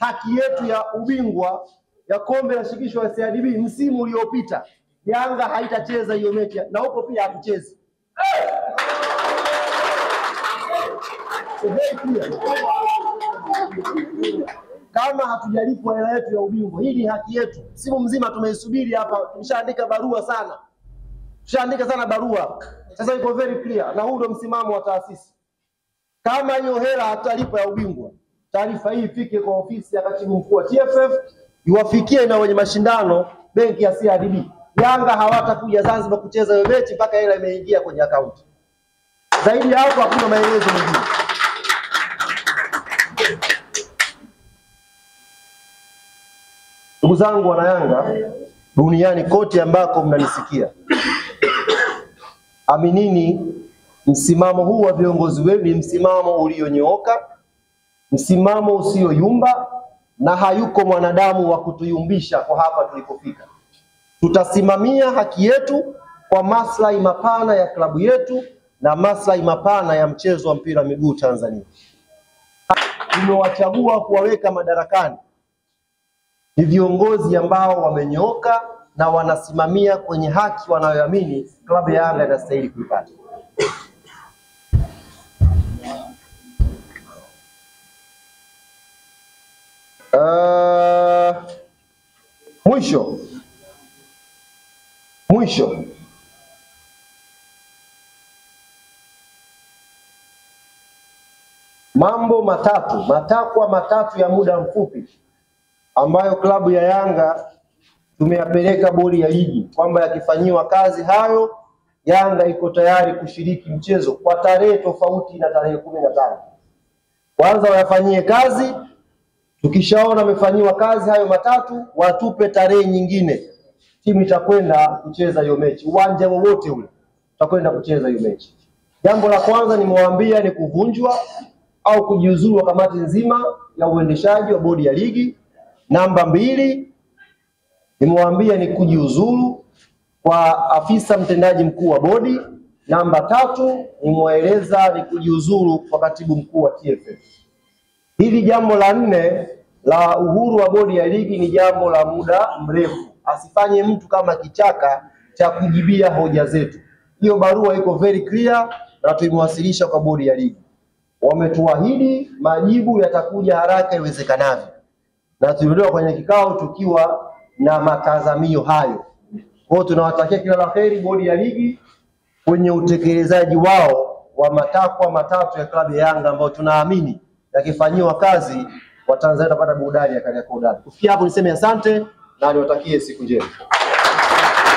haki yetu ya ubingwa ya kombe la shirikisho la CRDB msimu uliopita, Yanga haitacheza hiyo mechi na huko pia hatuchezi. Kama hatujalipwa hela yetu ya ubingwa, hii ni haki yetu. Msimu mzima tumeisubiri hapa, tumeshaandika barua sana. Tushaandika sana barua. Sasa iko very clear na huu ndio msimamo wa taasisi. Kama hiyo hela hatalipwa ya ubingwa, taarifa hii ifike kwa ofisi ya katibu mkuu wa TFF, iwafikie na wenye mashindano benki ya CRDB. Yanga hawatakuja Zanzibar kucheza hiyo mechi mpaka hela imeingia kwenye akaunti. Zaidi ya hapo hakuna maelezo mengine. Ndugu zangu wana Yanga duniani kote ambako mnanisikia, aminini msimamo huu wa viongozi wenu ni msimamo ulionyooka, msimamo usioyumba, na hayuko mwanadamu wa kutuyumbisha kwa hapa tulipofika. Tutasimamia haki yetu kwa maslahi mapana ya klabu yetu na maslahi mapana ya mchezo wa mpira miguu Tanzania. Tumewachagua kuwaweka madarakani ni viongozi ambao wamenyooka na wanasimamia kwenye haki wanayoamini klabu ya Yanga inastahili kuipata. Mwisho mambo matakwa matatu ya muda mfupi ambayo klabu ya Yanga tumeyapeleka bodi ya ligi kwamba yakifanyiwa kazi hayo, Yanga iko tayari kushiriki mchezo kwa tarehe tofauti na tarehe 15. Kwanza wayafanyie kazi, tukishaona wamefanyiwa kazi hayo matatu, watupe tarehe nyingine. Timu itakwenda kucheza hiyo mechi. Uwanja wowote ule tutakwenda kucheza hiyo mechi. Jambo la kwanza nimewaambia ni kuvunjwa au kujiuzulu wa kamati nzima ya uendeshaji wa bodi ya ligi. Namba 2 nimewaambia ni kujiuzulu kwa afisa mtendaji mkuu wa bodi. Namba 3 nimewaeleza ni kujiuzulu kwa katibu mkuu wa TFF. Hili jambo la 4 la uhuru wa bodi ya ligi ni jambo la muda mrefu. Asifanye mtu kama kichaka cha kujibia hoja zetu. Hiyo barua iko very clear na tumewasilisha kwa bodi ya ligi. Wametuahidi majibu yatakuja haraka iwezekanavyo. Na tuliondoka kwenye kikao tukiwa na matazamio hayo. Kwa hiyo tunawatakia kila la heri bodi ya ligi kwenye utekelezaji wao wa matakwa matatu ya klabu ya Yanga ambao tunaamini yakifanywa kazi Watanzania watapata burudani ya Kariakoo Derby. Kufikia hapo niseme asante na niwatakie siku njema.